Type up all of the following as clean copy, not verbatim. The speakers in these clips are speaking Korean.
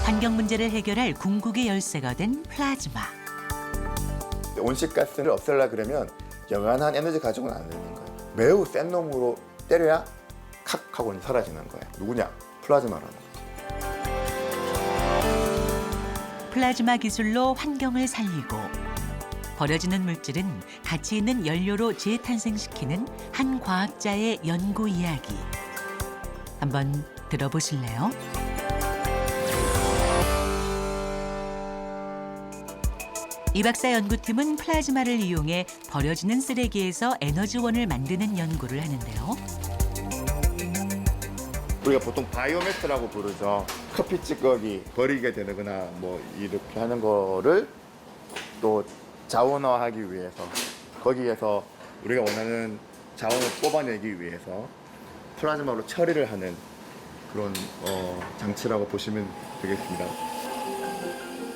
환경 문제를 해결할 궁극의 열쇠가 된 플라즈마. 온실가스를 없애려 그러면 영원한 에너지 가지고는 안 되는 거예요. 매우 센 놈으로 때려야 칵 하고 사라지는 거예요. 누구냐? 플라즈마라는 거죠. 플라즈마 기술로 환경을 살리고 버려지는 물질은 가치 있는 연료로 재탄생시키는 한 과학자의 연구 이야기. 한번 들어보실래요? 이 박사 연구팀은 플라즈마를 이용해 버려지는 쓰레기에서 에너지원을 만드는 연구를 하는데요. 우리가 보통 바이오매스라고 부르죠. 커피 찌꺼기 버리게 되거나 뭐 이렇게 하는 거를 또 자원화하기 위해서 거기에서 우리가 원하는 자원을 뽑아내기 위해서 플라즈마로 처리를 하는 그런 장치라고 보시면 되겠습니다.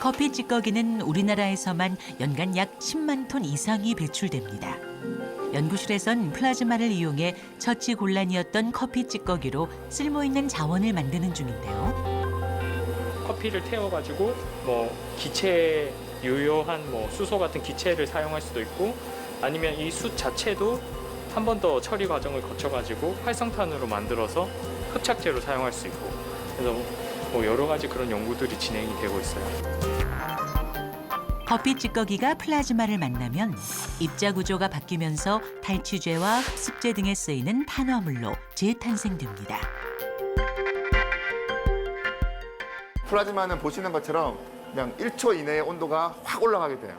커피 찌꺼기는 우리나라에서만 연간 약 10만 톤 이상이 배출됩니다. 연구실에선 플라즈마를 이용해 처치 곤란이었던 커피 찌꺼기로 쓸모있는 자원을 만드는 중인데요. 커피를 태워가지고 뭐 기체 유효한 뭐 수소 같은 기체를 사용할 수도 있고 아니면 이 숯 자체도 한 번 더 처리 과정을 거쳐가지고 활성탄으로 만들어서 흡착제로 사용할 수 있고 그래서 뭐 여러 가지 그런 연구들이 진행이 되고 있어요. 커피 찌꺼기가 플라즈마를 만나면 입자 구조가 바뀌면서 탈취제와 흡습제 등에 쓰이는 탄화물로 재탄생됩니다. 플라즈마는 보시는 것처럼 그냥 1초 이내에 온도가 확 올라가게 돼요.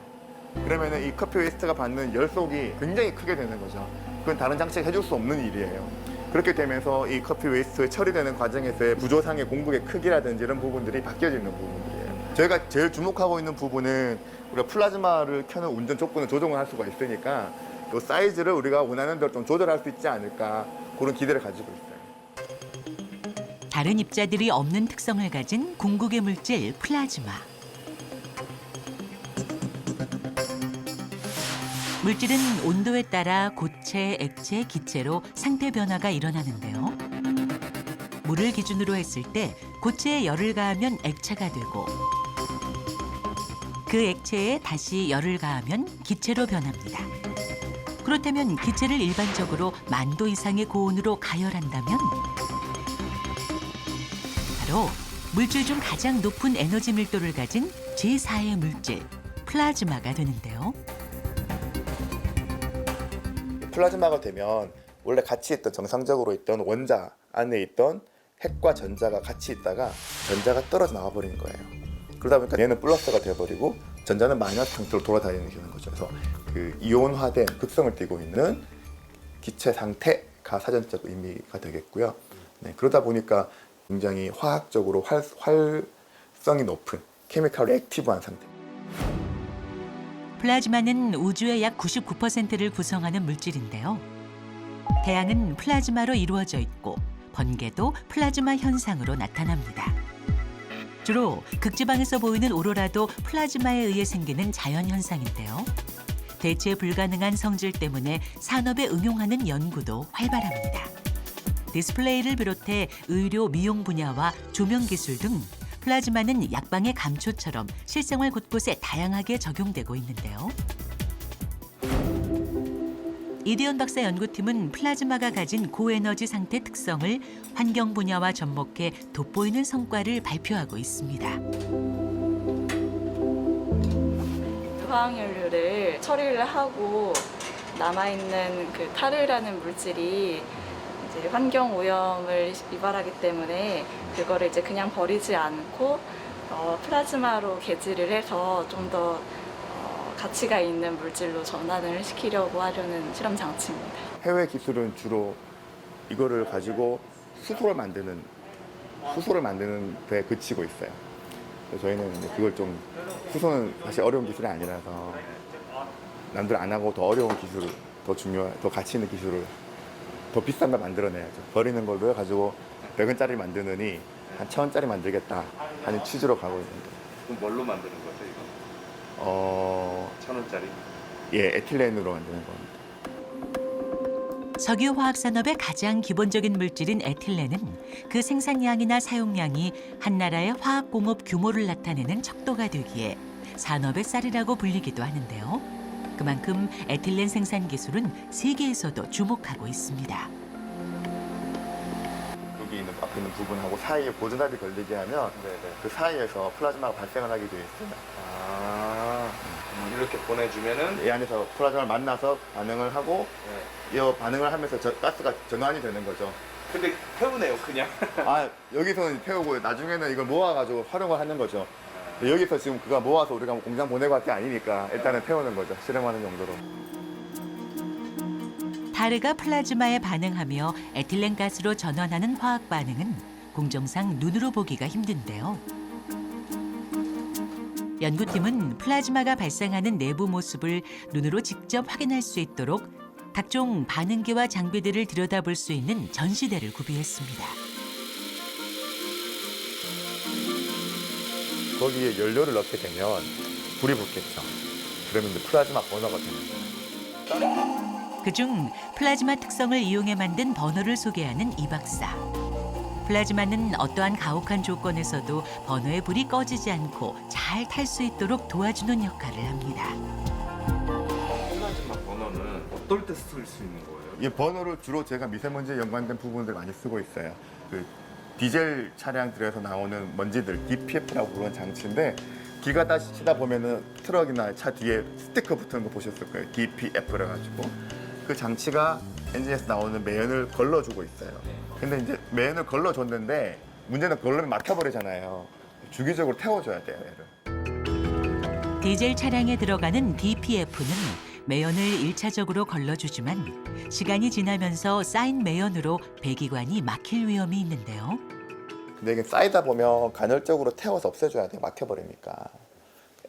그러면 이 커피 웨이스트가 받는 열속이 굉장히 크게 되는 거죠. 그건 다른 장치가 해줄 수 없는 일이에요. 그렇게 되면서 이 커피 웨이스트 처리되는 과정에서의 구조상의 공급의 크기라든지 이런 부분들이 바뀌어지는 부분들이에요. 저희가 제일 주목하고 있는 부분은 우리가 플라즈마를 켜는 운전 조건을 조정을 할 수가 있으니까 이 사이즈를 우리가 원하는 대로 좀 조절할 수 있지 않을까 그런 기대를 가지고 있어요. 다른 입자들이 없는 특성을 가진 궁극의 물질 플라즈마. 물질은 온도에 따라 고체, 액체, 기체로 상태 변화가 일어나는데요. 물을 기준으로 했을 때 고체에 열을 가하면 액체가 되고 그 액체에 다시 열을 가하면 기체로 변합니다. 그렇다면 기체를 일반적으로 10,000도 이상의 고온으로 가열한다면 바로 물질 중 가장 높은 에너지 밀도를 가진 제4의 물질, 플라즈마가 되는데요. 플라즈마가 되면 원래 같이 있던 정상적으로 있던 원자 안에 있던 핵과 전자가 같이 있다가 전자가 떨어져 나와 버리는 거예요. 그러다 보니까 얘는 플러스가 되어버리고 전자는 마이너스 상태로 돌아다니는 거죠. 그래서 그 이온화된 극성을 띠고 있는 기체 상태가 사전적 의미가 되겠고요. 네, 그러다 보니까 굉장히 화학적으로 활성이 높은 케미컬 액티브한 상태. 플라즈마는 우주의 약 99%를 구성하는 물질인데요. 태양은 플라즈마로 이루어져 있고 번개도 플라즈마 현상으로 나타납니다. 주로 극지방에서 보이는 오로라도 플라즈마에 의해 생기는 자연현상인데요. 대체 불가능한 성질 때문에 산업에 응용하는 연구도 활발합니다. 디스플레이를 비롯해 의료, 미용 분야와 조명 기술 등 플라즈마는 약방의 감초처럼 실생활 곳곳에 다양하게 적용되고 있는데요. 이대현 박사 연구팀은 플라즈마가 가진 고에너지 상태 특성을 환경 분야와 접목해 돋보이는 성과를 발표하고 있습니다. 화학연료를 처리를 하고 남아있는 그 타르라는 물질이 이제 환경 오염을 유발하기 때문에 그거를 이제 그냥 버리지 않고 플라즈마로 개질을 해서 좀 더 가치가 있는 물질로 전환을 시키려고 하려는 실험 장치입니다. 해외 기술은 주로 이거를 가지고 수소를 만드는 데 그치고 있어요. 그래서 저희는 이제 그걸 좀 수소는 사실 어려운 기술이 아니라서 남들 안 하고 더 어려운 기술, 더 가치 있는 기술을 더 비싼 걸 만들어내야죠. 버리는 걸로 해가지고 100원짜리 만드느니 한 1,000원짜리 만들겠다 하는 취지로 가고 있습니다. 그럼 뭘로 만드는 거죠, 이거? 1,000원짜리? 예, 에틸렌으로 만드는 겁니다. 석유화학 산업의 가장 기본적인 물질인 에틸렌은 그 생산량이나 사용량이 한 나라의 화학공업 규모를 나타내는 척도가 되기에 산업의 쌀이라고 불리기도 하는데요. 그만큼 에틸렌 생산 기술은 세계에서도 주목하고 있습니다. 여기 있는 앞에 있는 부분하고 사이에 보존압이 걸리게 하면 네네. 그 사이에서 플라즈마가 발생을 하게 되어 있어요. 아, 이렇게 보내주면은 이 안에서 플라즈마를 만나서 반응을 하고 네. 이 반응을 하면서 가스가 전환이 되는 거죠. 근데 태우네요 그냥. 아, 여기서는 태우고 나중에는 이걸 모아가지고 활용을 하는 거죠. 여기서 지금 그거 모아서 우리가 뭐 공장 보내고 할 게 아니니까 일단은 태우는 거죠. 실험하는 용도로. 타르가 플라즈마에 반응하며 에틸렌 가스로 전환하는 화학 반응은 공정상 눈으로 보기가 힘든데요. 연구팀은 플라즈마가 발생하는 내부 모습을 눈으로 직접 확인할 수 있도록 각종 반응기와 장비들을 들여다볼 수 있는 전시대를 구비했습니다. 거기에 연료를 넣게 되면 불이 붙겠죠. 그러면 이제 플라즈마 버너가 되는 거예요. 그중 플라즈마 특성을 이용해 만든 버너를 소개하는 이 박사. 플라즈마는 어떠한 가혹한 조건에서도 버너의 불이 꺼지지 않고 잘 탈 수 있도록 도와주는 역할을 합니다. 플라즈마 버너는 어떨 때 쓸 수 있는 거예요? 이 버너를 주로 제가 미세먼지에 연관된 부분들 많이 쓰고 있어요. 그 디젤 차량들에서 나오는 먼지들, DPF라고 부르는 장치인데 기가 다시다 보면은 트럭이나 차 뒤에 스티커 붙은 거 보셨을 거예요. DPF라 가지고 그 장치가 엔진에서 나오는 매연을 걸러주고 있어요. 근데 이제 매연을 걸러줬는데 문제는 걸르면 막혀버리잖아요. 주기적으로 태워줘야 돼요, 얘를. 디젤 차량에 들어가는 DPF는 매연을 1차적으로 걸러주지만 시간이 지나면서 쌓인 매연으로 배기관이 막힐 위험이 있는데요. 근데 이게 쌓이다 보면 간헐적으로 태워서 없애줘야 돼요. 막혀버리니까.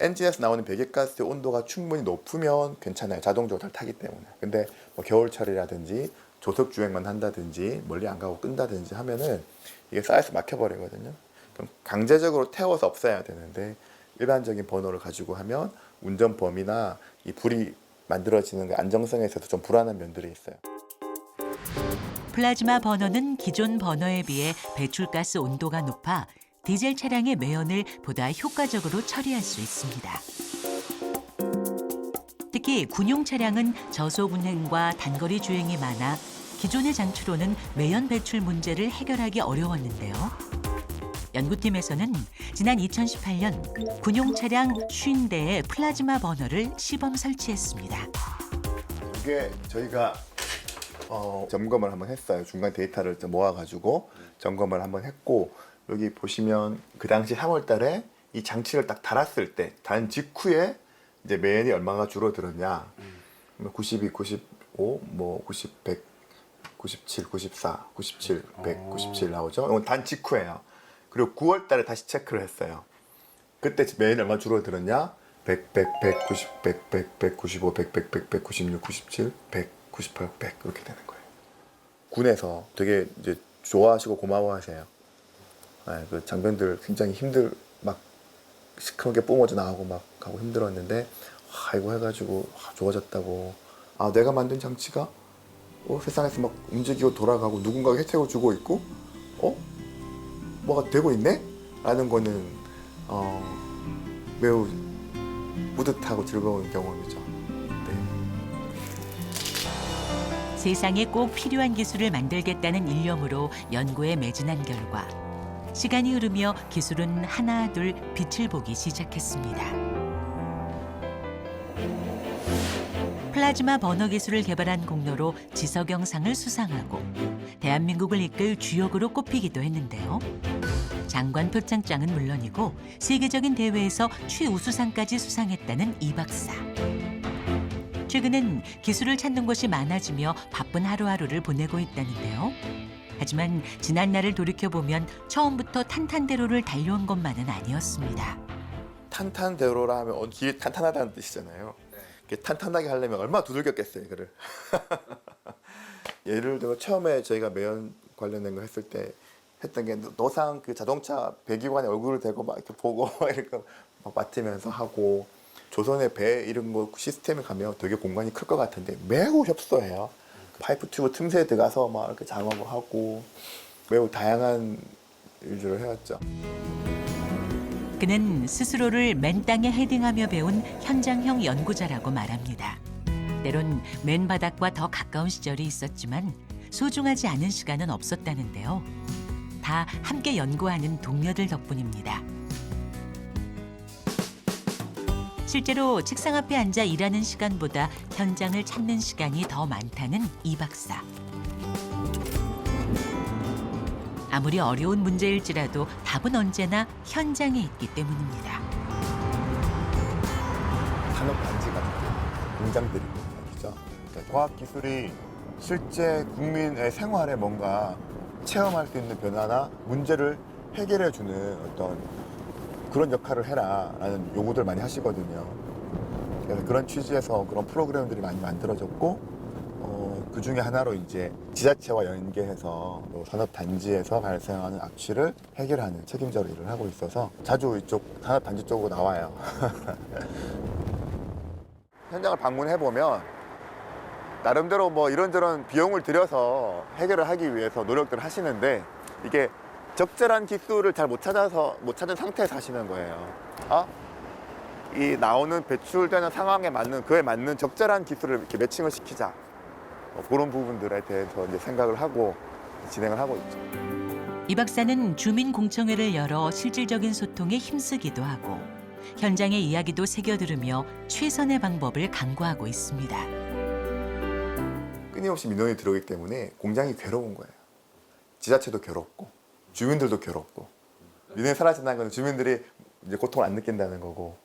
엔진에서 나오는 배기가스의 온도가 충분히 높으면 괜찮아요. 자동적으로 잘 타기 때문에. 근데 뭐 겨울철이라든지 조석 주행만 한다든지 멀리 안 가고 끈다든지 하면은 이게 쌓여서 막혀버리거든요. 그럼 강제적으로 태워서 없애야 되는데 일반적인 버너를 가지고 하면 운전 범위나 이 불이 만들어지는 그 안정성에 있어서 좀 불안한 면들이 있어요. 플라즈마 버너는 기존 버너에 비해 배출가스 온도가 높아 디젤 차량의 매연을 보다 효과적으로 처리할 수 있습니다. 특히 군용 차량은 저속 운행과 단거리 주행이 많아 기존의 장치로는 매연 배출 문제를 해결하기 어려웠는데요. 연구팀에서는 지난 2018년 군용 차량 50대에 플라즈마 버너를 시범 설치했습니다. 이게 저희가 점검을 한번 했어요. 중간 데이터를 좀 모아가지고 점검을 한번 했고 여기 보시면 그 당시 3월 달에 이 장치를 딱 달았을 때 단 직후에 이제 매연이 얼마나 줄어들었냐 92, 95, 뭐 90, 100, 97, 94, 97, 100, 97 나오죠. 이건 단 직후예요. 그리고 9월 달에 다시 체크를 했어요. 그때 매연이 얼마나 줄어들었냐 100, 100, 100, 90, 100, 100, 100, 95, 100, 100, 100, 100, 96, 97, 100, 98, 100 이렇게 되는 거예요. 군에서 되게 이제 좋아하시고 고마워하세요. 그 장병들 굉장히 막 시커멓게 뿜어져 나오고 막 하고 힘들었는데 이거 해가지고 좋아졌다고. 내가 만든 장치가 세상에서 막 움직이고 돌아가고 누군가가 혜택을 주고 있고 뭐가 되고 있네? 라는 거는 매우 뿌듯하고 즐거운 경험이죠. 세상에 꼭 필요한 기술을 만들겠다는 일념으로 연구에 매진한 결과 시간이 흐르며 기술은 하나둘 빛을 보기 시작했습니다. 플라즈마 버너 기술을 개발한 공로로 지석영상을 수상하고 대한민국을 이끌 주역으로 꼽히기도 했는데요. 장관 표창장은 물론이고 세계적인 대회에서 최우수상까지 수상했다는 이 박사. 최근엔 기술을 찾는 곳이 많아지며 바쁜 하루하루를 보내고 있다는데요. 하지만 지난 날을 돌이켜보면 처음부터 탄탄대로를 달려온 것만은 아니었습니다. 탄탄대로라 하면 길이 탄탄하다는 뜻이잖아요. 탄탄하게 하려면 얼마나 두들겼겠어요, 이거를. 예를 들어 처음에 저희가 매연 관련된 거 했을 때 했던 게 노상 그 자동차 배기관에 얼굴을 대고 막 이렇게 보고 이렇게 막 맡으면서 하고 조선의 배 이런 거 시스템에 가면 되게 공간이 클 것 같은데 매우 협소해요. 파이프 튜브 틈새에 들어가서 막 이렇게 작업을 하고 매우 다양한 일들을 해왔죠. 그는 스스로를 맨 땅에 헤딩하며 배운 현장형 연구자라고 말합니다. 때론 맨 바닥과 더 가까운 시절이 있었지만 소중하지 않은 시간은 없었다는데요. 다 함께 연구하는 동료들 덕분입니다. 실제로 책상 앞에 앉아 일하는 시간보다 현장을 찾는 시간이 더 많다는 이 박사. 아무리 어려운 문제일지라도 답은 언제나 현장에 있기 때문입니다. 산업단지 같은 공장들이 있죠. 그러니까 과학기술이 실제 국민의 생활에 뭔가 체험할 수 있는 변화나 문제를 해결해주는 어떤 그런 역할을 해라라는 요구들 많이 하시거든요. 그래서 그런 취지에서 그런 프로그램들이 많이 만들어졌고 그 중에 하나로 이제 지자체와 연계해서 또 산업단지에서 발생하는 악취를 해결하는 책임자로 일을 하고 있어서 자주 이쪽 산업단지 쪽으로 나와요. 현장을 방문해 보면 나름대로 뭐 이런저런 비용을 들여서 해결을 하기 위해서 노력들을 하시는데 이게 적절한 기술을 잘 못 찾은 상태에서 하시는 거예요. 이 나오는 배출되는 상황에 맞는 그에 맞는 적절한 기술을 이렇게 매칭을 시키자. 그런 부분들에 대해서 이제 생각을 하고 진행을 하고 있죠. 이 박사는 주민공청회를 열어 실질적인 소통에 힘쓰기도 하고 현장의 이야기도 새겨 들으며 최선의 방법을 강구하고 있습니다. 끊임없이 민원이 들어오기 때문에 공장이 괴로운 거예요. 지자체도 괴롭고 주민들도 괴롭고 민원이 사라진다는 건 주민들이 이제 고통을 안 느낀다는 거고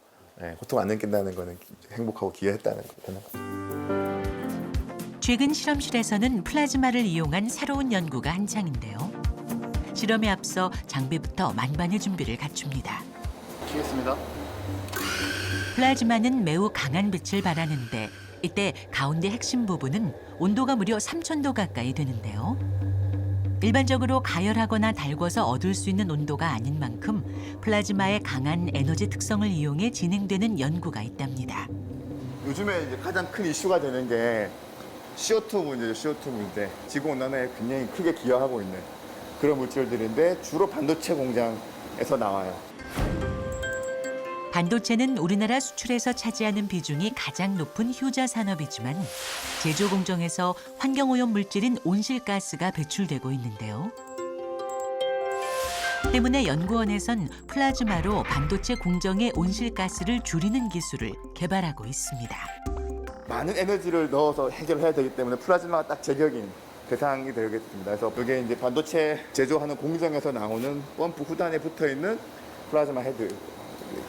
고통을 안 느낀다는 거는 행복하고 기여했다는 거죠. 최근 실험실에서는 플라즈마를 이용한 새로운 연구가 한창인데요. 실험에 앞서 장비부터 만반의 준비를 갖춥니다. 키겠습니다. 플라즈마는 매우 강한 빛을 발하는데 이때 가운데 핵심 부분은 온도가 무려 3000도 가까이 되는데요. 일반적으로 가열하거나 달궈서 얻을 수 있는 온도가 아닌 만큼 플라즈마의 강한 에너지 특성을 이용해 진행되는 연구가 있답니다. 요즘에 이제 가장 큰 이슈가 되는 게 CO2 문제죠. CO2 문제. 지구온난화에 굉장히 크게 기여하고 있는 그런 물질들인데 주로 반도체 공장에서 나와요. 반도체는 우리나라 수출에서 차지하는 비중이 가장 높은 효자 산업이지만 제조 공정에서 환경오염 물질인 온실가스가 배출되고 있는데요. 때문에 연구원에선 플라즈마로 반도체 공정의 온실가스를 줄이는 기술을 개발하고 있습니다. 많은 에너지를 넣어서 해결해야 되기 때문에 플라즈마가 딱 제격인 대상이 되겠습니다. 그래서 이게 이제 반도체 제조하는 공정에서 나오는 펌프 후단에 붙어 있는 플라즈마 헤드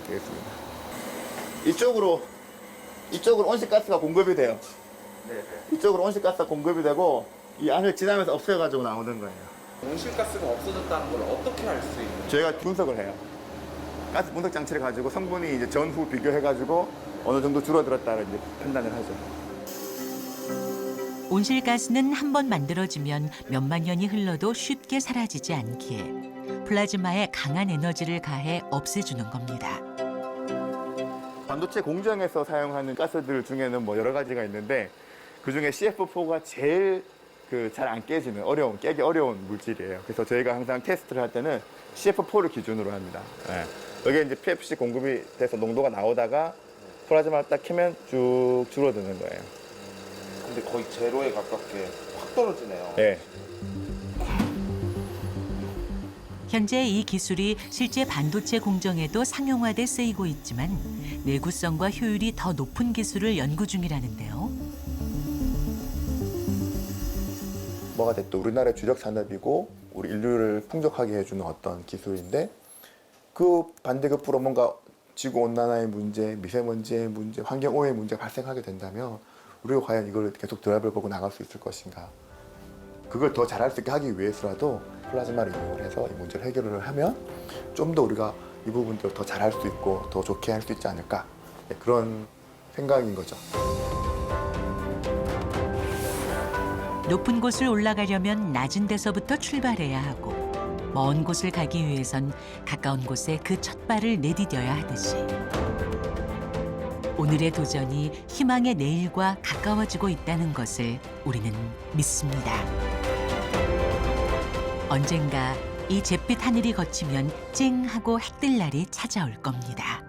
되겠습니다. 이쪽으로 온실가스가 공급이 돼요. 이쪽으로 온실가스가 공급이 되고 이 안을 지나면서 없애가지고 나오는 거예요. 온실가스가 없어졌다는 걸 어떻게 알 수 있는 거예요? 저희가 분석을 해요. 가스 분석 장치를 가지고 성분이 이제 전후 비교해가지고 어느 정도 줄어들었다를 이제 판단을 하죠. 온실가스는 한 번 만들어지면 몇만 년이 흘러도 쉽게 사라지지 않기에 플라즈마에 강한 에너지를 가해 없애주는 겁니다. 반도체 공정에서 사용하는 가스들 중에는 뭐 여러 가지가 있는데 그 중에 CF4가 제일 잘 안 깨지는 깨기 어려운 물질이에요. 그래서 저희가 항상 테스트를 할 때는 CF4를 기준으로 합니다. 여기에 이제 PFC 공급이 돼서 농도가 나오다가 플라즈마를 딱 켜면 쭉 줄어드는 거예요. 근데 거의 제로에 가깝게 확 떨어지네요. 네. 현재 이 기술이 실제 반도체 공정에도 상용화돼 쓰이고 있지만 내구성과 효율이 더 높은 기술을 연구 중이라는데요. 뭐가 됐든 우리나라의 주력 산업이고 우리 인류를 풍족하게 해주는 어떤 기술인데 그 반대급부로 뭔가 지구온난화의 문제, 미세먼지의 문제, 환경오염의 문제가 발생하게 된다면 우리가 과연 이걸 계속 드라이브를 보고 나갈 수 있을 것인가. 그걸 더 잘할 수 있게 하기 위해서라도 플라즈마를 이용해서 이 문제를 해결을 하면 좀 더 우리가 이 부분들을 더 잘할 수 있고 더 좋게 할 수 있지 않을까. 그런 생각인 거죠. 높은 곳을 올라가려면 낮은 데서부터 출발해야 하고 먼 곳을 가기 위해선 가까운 곳에 그 첫 발을 내디뎌야 하듯이 오늘의 도전이 희망의 내일과 가까워지고 있다는 것을 우리는 믿습니다. 언젠가 이 잿빛 하늘이 거치면 쨍하고 해뜰 날이 찾아올 겁니다.